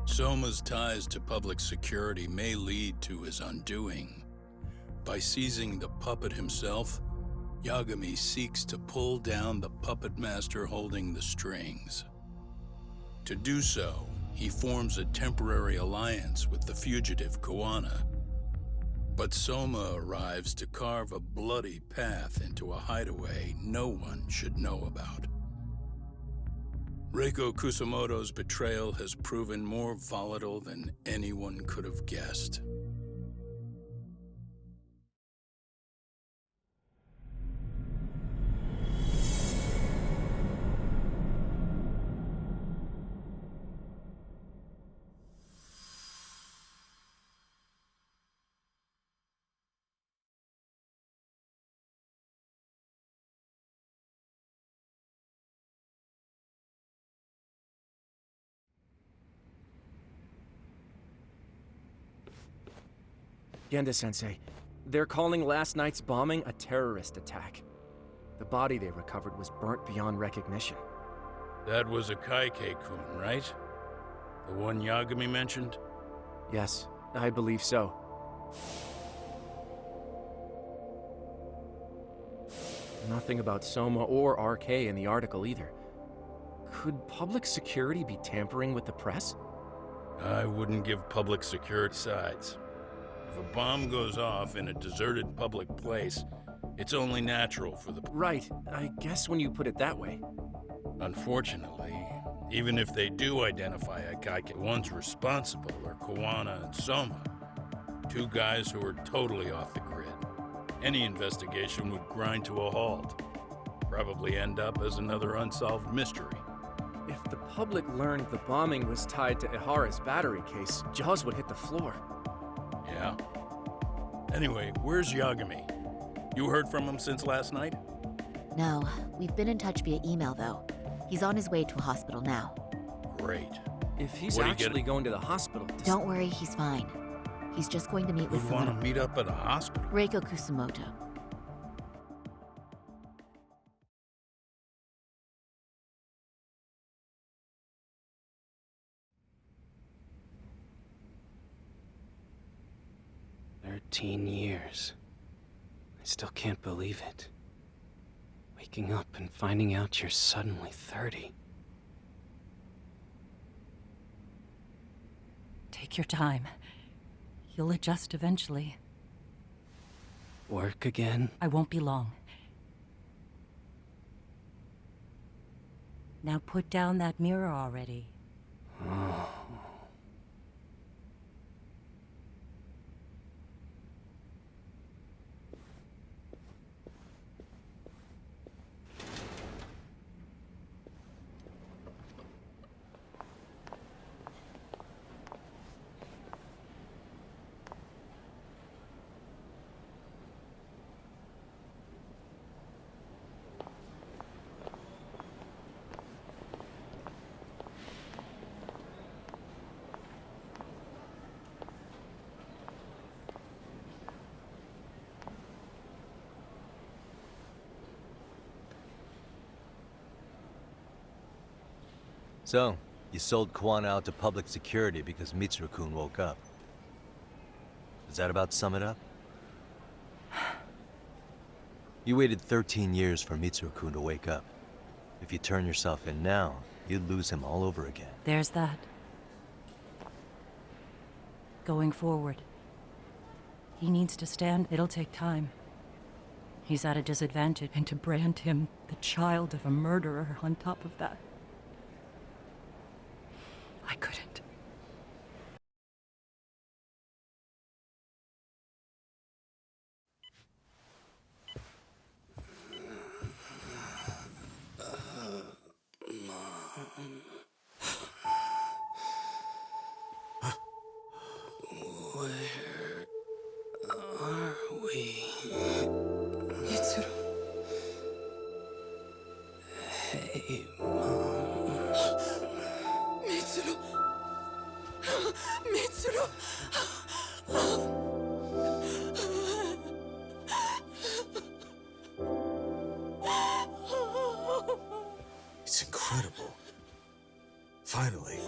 Soma's ties to public security may lead to his undoing. By seizing the puppet himself, Yagami seeks to pull down the puppet master holding the strings. To do so, he forms a temporary alliance with the fugitive Koana. But Soma arrives to carve a bloody path into a hideaway no one should know about. Reiko Kusamoto's betrayal has proven more volatile than anyone could have guessed. Genda-sensei, they're calling last night's bombing a terrorist attack. The body they recovered was burnt beyond recognition. That was a Kaike-kun, right? The one Yagami mentioned? Yes, I believe so. Nothing about Soma or RK in the article either. Could public security be tampering with the press? I wouldn't give public security sides. If a bomb goes off in a deserted public place, it's only natural for the... Right, I guess when you put it that way. Unfortunately, even if they do identify a Kaike, ones responsible are Koana and Soma, two guys who are totally off the grid. Any investigation would grind to a halt. Probably end up as another unsolved mystery. If the public learned the bombing was tied to Ihara's battery case, jaws would hit the floor. Yeah? Anyway, where's Yagami? You heard from him since last night? No, we've been in touch via email though. He's on his way to a hospital now. Great. If he's What do you actually going to the hospital... Don't worry, he's fine. He's just going to meet with Who'd want someone. to meet up at a hospital? Reiko Kusamoto. "13 years. I still can't believe it. Waking up and finding out you're suddenly 30. Take your time. You'll adjust eventually. Work again? I won't be long. Now put down that mirror already. Oh. So, you sold Koana out to public security because Mitsuru-kun woke up. Does that about sum it up? You waited 13 years for Mitsuru-kun to wake up. If you turn yourself in now, you'd lose him all over again. There's that. Going forward. He needs to stand. It'll take time. He's at a disadvantage, and to brand him the child of a murderer on top of that. I couldn't. Where are we? Mitsuru. Hey, Mom. Mitsuru. Mitsuru. It's incredible. Finally,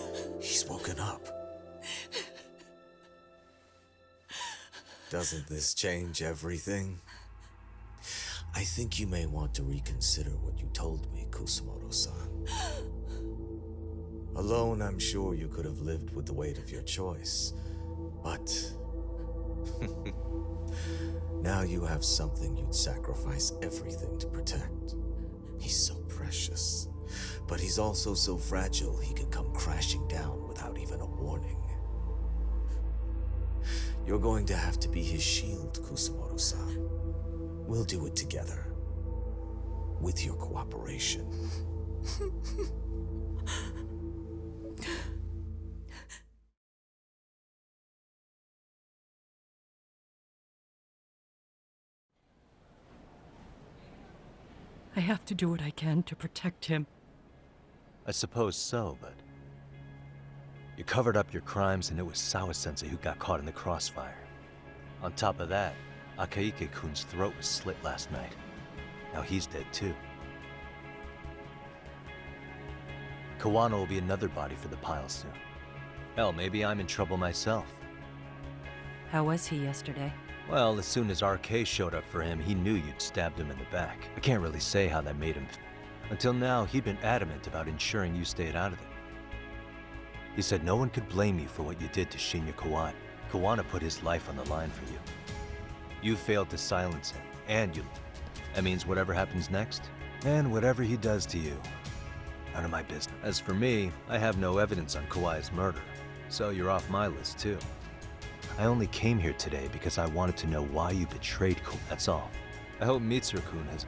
he's woken up. Doesn't this change everything? I think you may want to reconsider what you told me, Kusumoto-san. Alone, I'm sure you could have lived with the weight of your choice, but now you have something you'd sacrifice everything to protect. He's so precious, but he's also so fragile he could come crashing down without even a warning. You're going to have to be his shield, Kusumoto-san. We'll do it together. With your cooperation. I have to do what I can to protect him. I suppose so, but... You covered up your crimes and it was Sawa-sensei who got caught in the crossfire. On top of that, Akaike-kun's throat was slit last night. Now he's dead too. Kawano will be another body for the pile soon. Hell, maybe I'm in trouble myself. How was he yesterday? Well, as soon as RK showed up for him, he knew you'd stabbed him in the back. I can't really say how that made him. Until now, he'd been adamant about ensuring you stayed out of it. He said no one could blame you for what you did to Shinya Kawano. Kawano put his life on the line for you. You failed to silence him, and you... That means whatever happens next, and whatever he does to you, none of my business. As for me, I have no evidence on Kawai's murder, so you're off my list too. I only came here today because I wanted to know why you betrayed Kawai. That's all. I hope Mitsuru-kun has...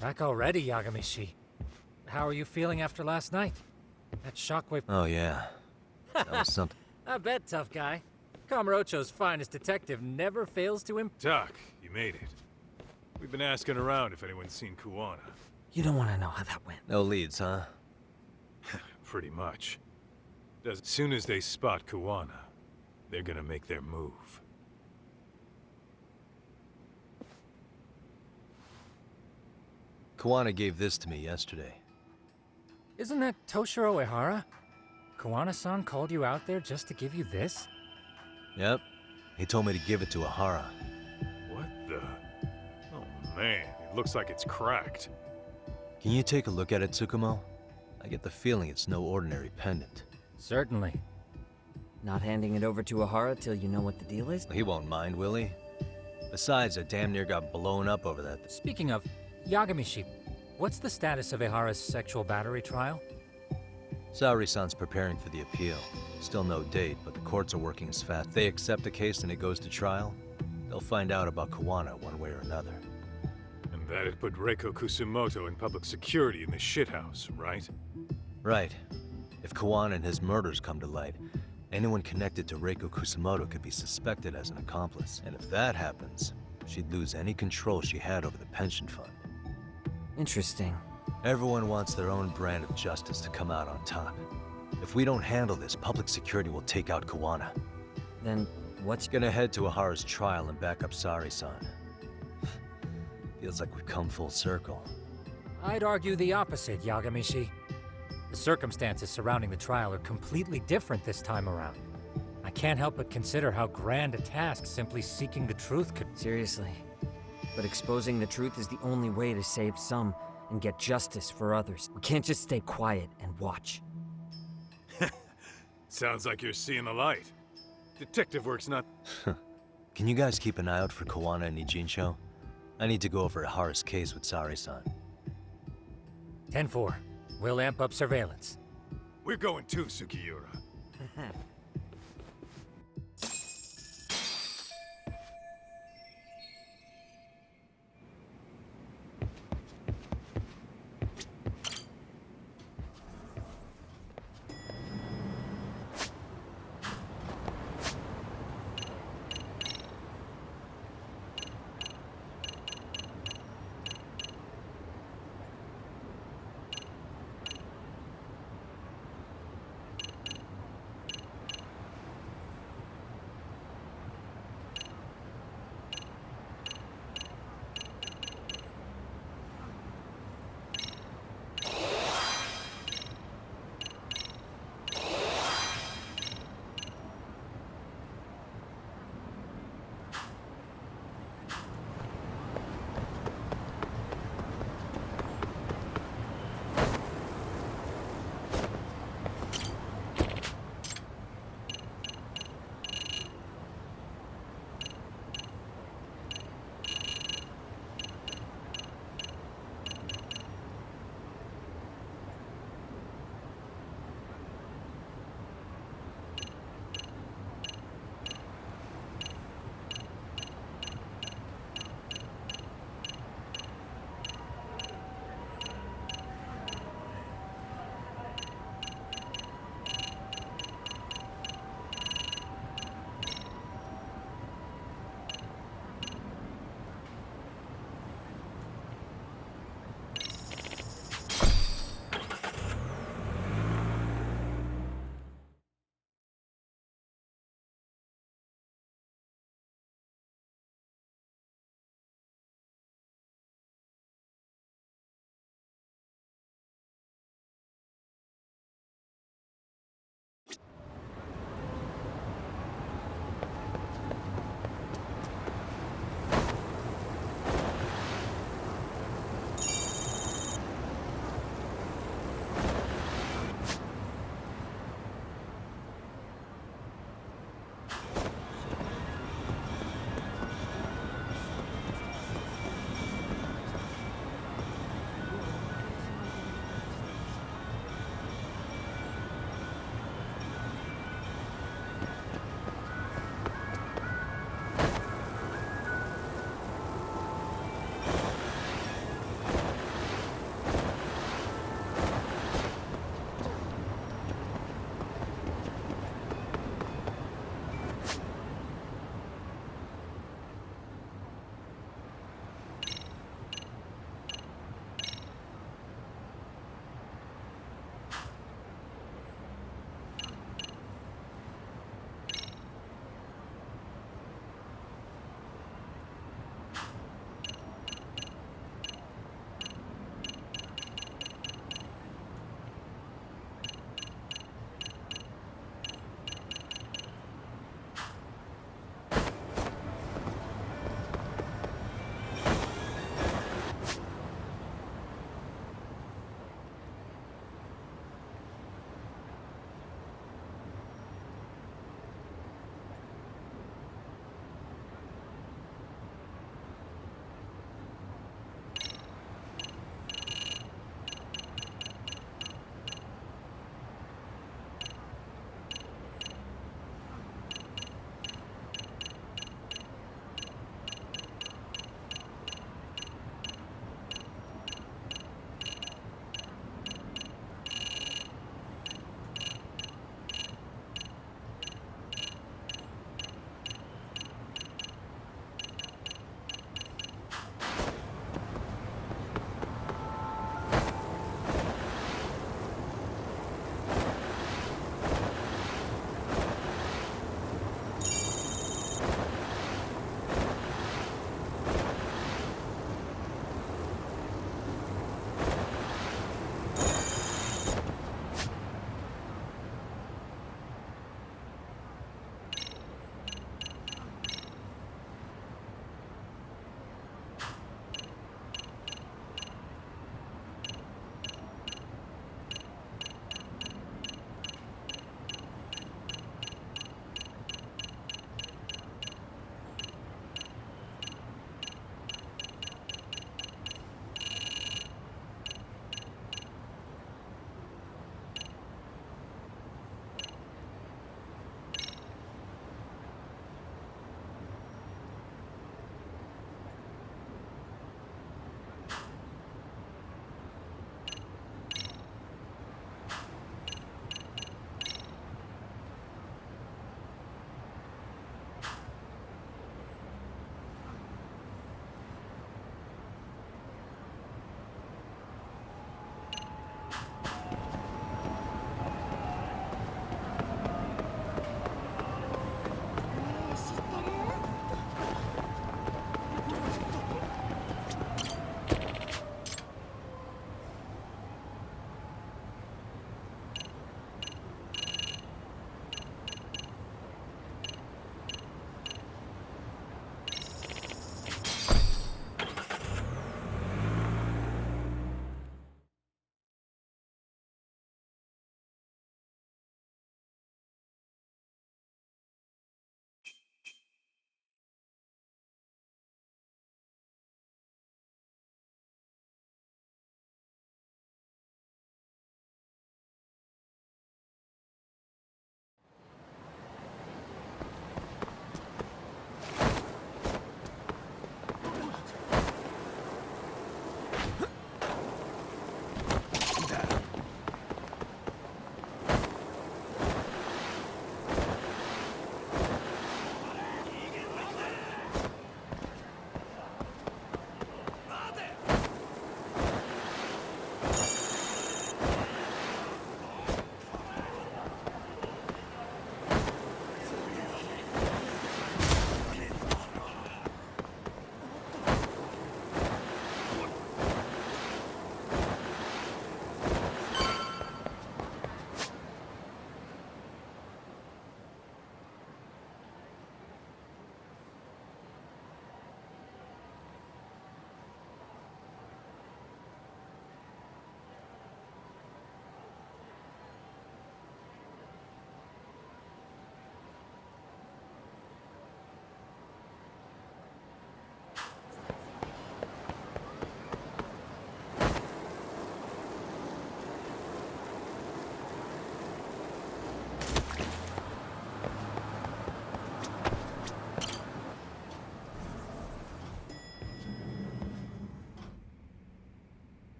Back already, Yagamishi. How are you feeling after last night? That shockwave... Oh yeah, that was something. I bet, tough guy. Kamurocho's finest detective never fails to Doc, you made it. We've been asking around if anyone's seen Kuwana. You don't want to know how that went. No leads, huh? Pretty much. As soon as they spot Kuwana, they're gonna make their move. Kuwana gave this to me yesterday. Isn't that Toshiro Ehara? Kawana-san called you out there just to give you this? Yep. He told me to give it to Ehara. What the? Oh man, it looks like it's cracked. Can you take a look at it, Tsukumo? I get the feeling it's no ordinary pendant. Certainly. Not handing it over to Ehara till you know what the deal is? He won't mind, will he? Besides, I damn near got blown up over that. Speaking of, Yagamishi, what's the status of Ehara's sexual battery trial? Saori-san's preparing for the appeal. Still no date, but the courts are working as fast. If they accept the case and it goes to trial, they'll find out about Kuwana one way or another. And That'd put Reiko Kusumoto in public security in the shithouse, right? Right. If Kawana and his murders come to light, anyone connected to Reiko Kusumoto could be suspected as an accomplice. And if that happens, she'd lose any control she had over the pension fund. Interesting. Everyone wants their own brand of justice to come out on top. If we don't handle this, public security will take out Kawana. Then what's Gonna head to Ahara's trial and back up Sari-san. Feels like we've come full circle. I'd argue the opposite, Yagamishi. The circumstances surrounding the trial are completely different this time around. I can't help but consider how grand a task simply seeking the truth could... Seriously. But exposing the truth is the only way to save some and get justice for others. We can't just stay quiet and watch. Sounds like you're seeing the light. Detective work's not... Can you guys keep an eye out for Kawana and Ijincho? I need to go over Ahara's case with Sari-san. 10-4. We'll amp up surveillance. We're going too, Sukiura.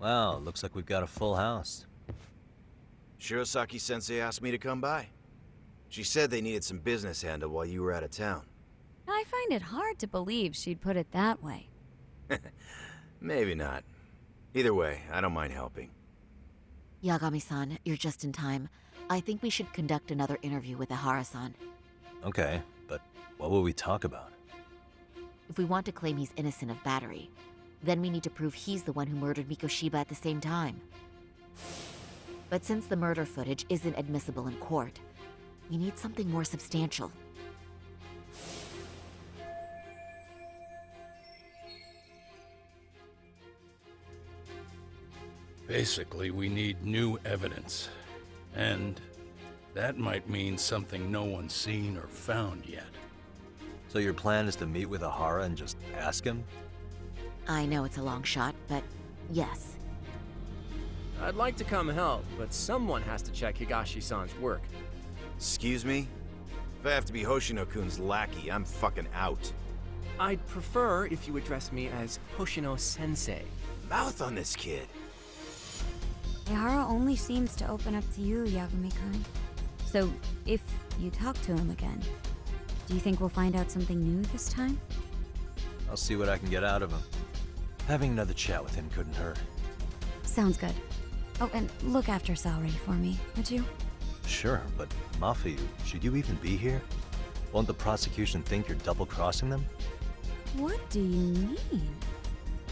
Wow, looks like we've got a full house. Shirosaki-sensei asked me to come by. She said they needed some business handled while you were out of town. I find it hard to believe she'd put it that way. Maybe not. Either way, I don't mind helping. Yagami-san, you're just in time. I think we should conduct another interview with Ihara-san. Okay, but what will we talk about? If we want to claim he's innocent of battery, then we need to prove he's the one who murdered Mikoshiba at the same time. But since the murder footage isn't admissible in court, we need something more substantial. Basically, we need new evidence. And that might mean something no one's seen or found yet. So your plan is to meet with Ihara and just ask him? I know it's a long shot, but yes. I'd like to come help, but someone has to check Higashi-san's work. Excuse me? If I have to be Hoshino-kun's lackey, I'm fucking out. I'd prefer if you address me as Hoshino-sensei. Mouth on this kid. Ihara only seems to open up to you, Yagami-kun. So, if you talk to him again, do you think we'll find out something new this time? I'll see what I can get out of him. Having another chat with him couldn't hurt. Sounds good. Oh, and look after Saori for me, would you? Sure, but Mafuyu, should you even be here? Won't the prosecution think you're double-crossing them? What do you mean?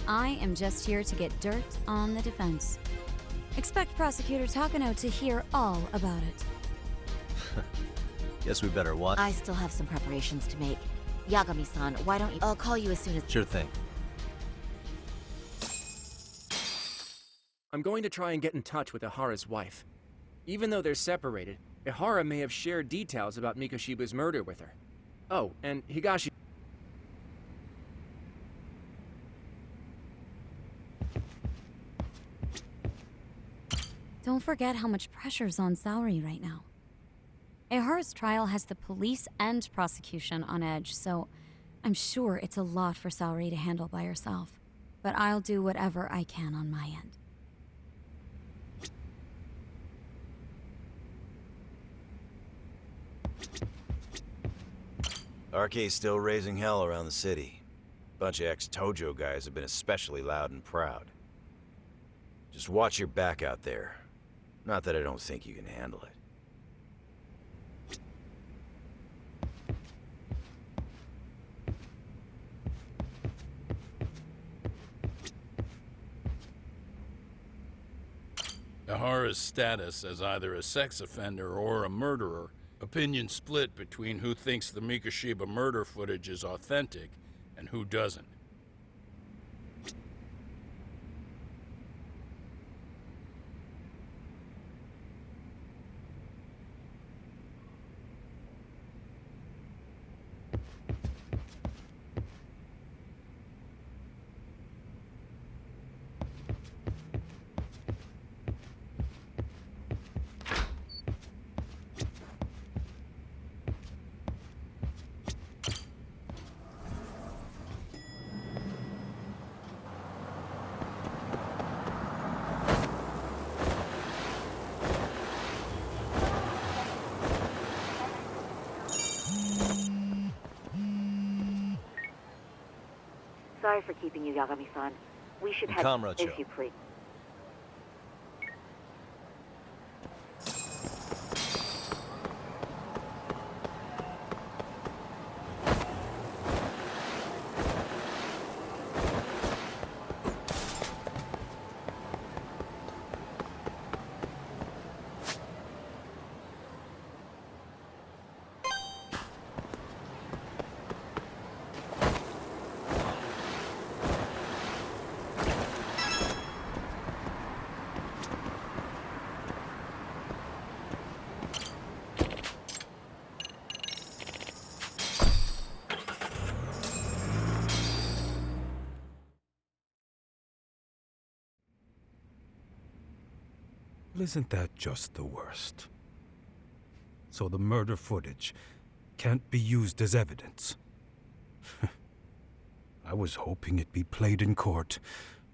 I am just here to get dirt on the defense. Expect Prosecutor Takano to hear all about it. Guess we better watch. I still have some preparations to make. Yagami-san, why don't you— I'll call you as soon as— Sure thing. I'm going to try and get in touch with Ihara's wife. Even though they're separated, Ihara may have shared details about Mikoshiba's murder with her. Oh, and Higashi— Don't forget how much pressure's on Saori right now. Ihara's trial has the police and prosecution on edge, so I'm sure it's a lot for Saori to handle by herself. But I'll do whatever I can on my end. RK's still raising hell around the city. Bunch of ex-Tojo guys have been especially loud and proud. Just watch your back out there. Not that I don't think you can handle it. Ihara's status as either a sex offender or a murderer. Opinion split between who thinks the Mikoshiba murder footage is authentic and who doesn't. Sorry for keeping you, Yagami-san. We should head Comrade if you please. Isn't that just the worst? So the murder footage can't be used as evidence. I was hoping it'd be played in court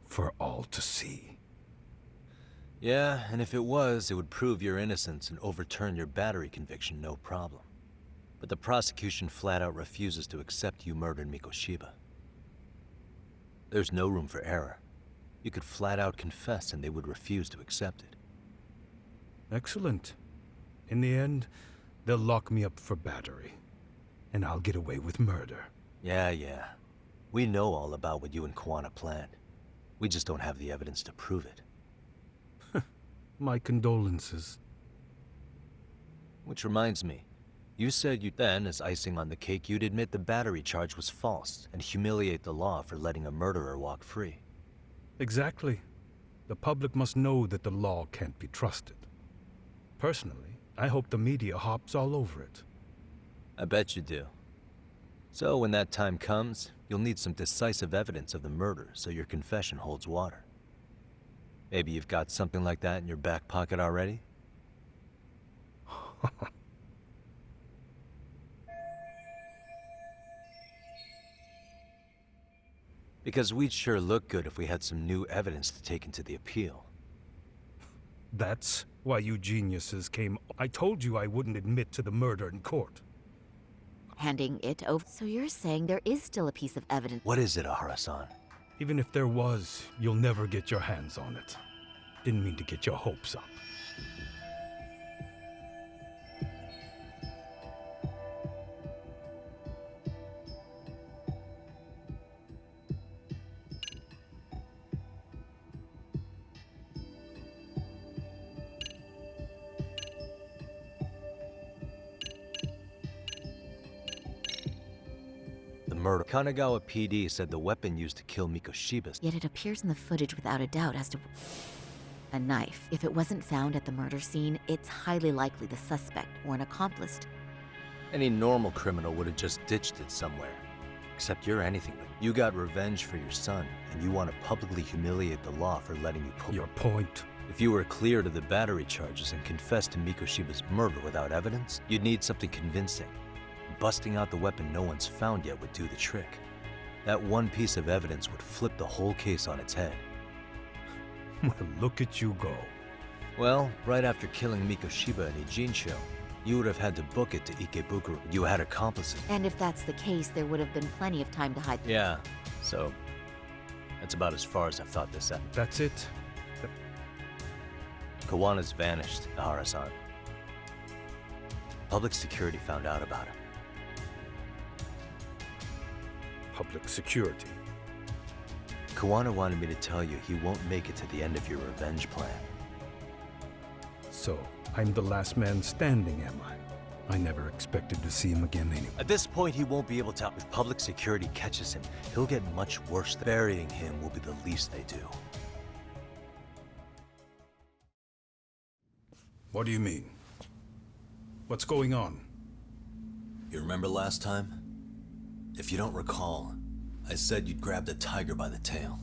for all to see. Yeah, and if it was, it would prove your innocence and overturn your battery conviction, no problem. But the prosecution flat out refuses to accept you murdered Mikoshiba. There's no room for error. You could flat out confess and they would refuse to accept it. Excellent. In the end, they'll lock me up for battery. And I'll get away with murder. Yeah. We know all about what you and Kuwana planned. We just don't have the evidence to prove it. My condolences. Which reminds me, you said you then, as icing on the cake, you'd admit the battery charge was false and humiliate the law for letting a murderer walk free. Exactly. The public must know that the law can't be trusted. Personally, I hope the media hops all over it. I bet you do. So when that time comes, you'll need some decisive evidence of the murder so your confession holds water. Maybe you've got something like that in your back pocket already? Because we'd sure look good if we had some new evidence to take into the appeal. That's why you geniuses came. I told you I wouldn't admit to the murder in court. Handing it over. So you're saying there is still a piece of evidence? What is it, Ahara-san? Even if there was, you'll never get your hands on it. Didn't mean to get your hopes up. Murder. Kanagawa PD said the weapon used to kill Mikoshiba. Yet it appears in the footage without a doubt as to a knife. If it wasn't found at the murder scene, it's highly likely the suspect or an accomplice. Any normal criminal would have just ditched it somewhere. Except you're anything but. You got revenge for your son, and you want to publicly humiliate the law for letting you pull. Your point? If you were clear to the battery charges and confessed to Mikoshiba's murder without evidence, you'd need something convincing. Busting out the weapon no one's found yet would do the trick. That one piece of evidence would flip the whole case on its head. Well, look at you go. Well, right after killing Mikoshiba and Ijincho, you would have had to book it to Ikebukuro. You had accomplices. And if that's the case, there would have been plenty of time to hide. Yeah, so that's about as far as I've thought this out. That's it? Kawana's vanished, Ahara-san. Public security found out about him. Public security? Kuwana wanted me to tell you he won't make it to the end of your revenge plan. So, I'm the last man standing, am I? I never expected to see him again anyway. At this point, he won't be able to. If public security catches him, he'll get much worse. Burying him will be the least they do. What do you mean? What's going on? You remember last time? If you don't recall, I said you'd grab the tiger by the tail.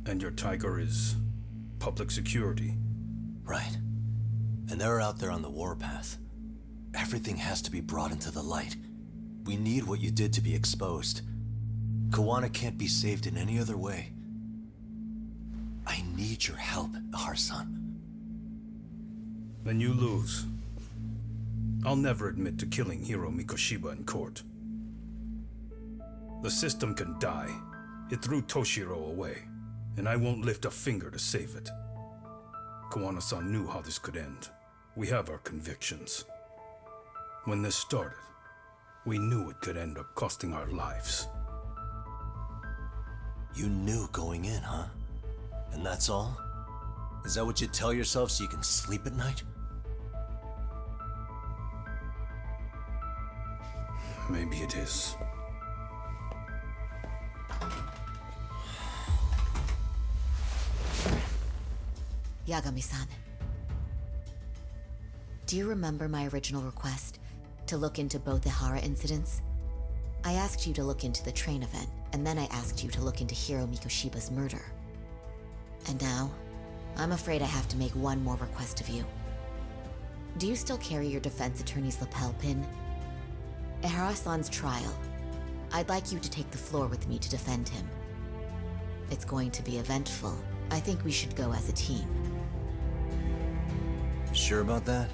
And your tiger is public security? Right. And they're out there on the warpath. Everything has to be brought into the light. We need what you did to be exposed. Kuwana can't be saved in any other way. I need your help, Ahara-san. Then you lose. I'll never admit to killing Hiro Mikoshiba in court. The system can die. It threw Toshiro away, and I won't lift a finger to save it. Kuwana-san knew how this could end. We have our convictions. When this started, we knew it could end up costing our lives. You knew going in, huh? And that's all? Is that what you tell yourself so you can sleep at night? Maybe it is. Yagami-san. Do you remember my original request to look into both the Hara incidents? I asked you to look into the train event, and then I asked you to look into Hiro Mikoshiba's murder. And now, I'm afraid I have to make one more request of you. Do you still carry your defense attorney's lapel pin? At Ahara-san's trial, I'd like you to take the floor with me to defend him. It's going to be eventful. I think we should go as a team. You sure about that?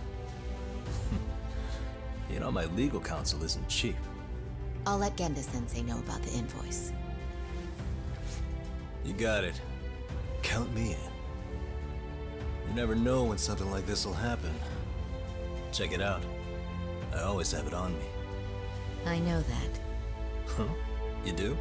You know, my legal counsel isn't cheap. I'll let Genda-sensei know about the invoice. You got it. Count me in. You never know when something like this will happen. Check it out. I always have it on me. I know that. Huh? You do?